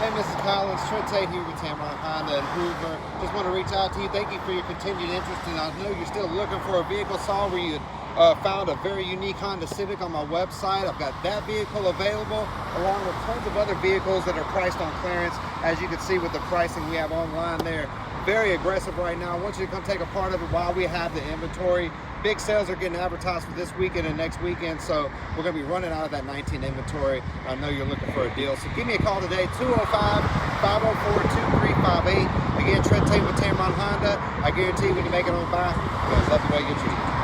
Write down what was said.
Hey, Mrs. Collins, Trent Tate here with Tameron Honda and Hoover. Just want to reach out to you. Thank you for your continued interest, and I know you're still looking for a vehicle. Saw where you found a very unique Honda Civic on my website. I've got that vehicle available, along with tons of other vehicles that are priced on clearance. As you can see with the pricing we have online there, very aggressive right now. I want you to come take a part of it while we have the inventory. Big sales are getting advertised for this weekend and next weekend, so we're going to be running out of that 19 inventory. I know you're looking for a deal, so give me a call today, 205-504-2358. Again, Trent Tate with Tameron Honda. I guarantee when you make it on by, you're going to love the way you treat it.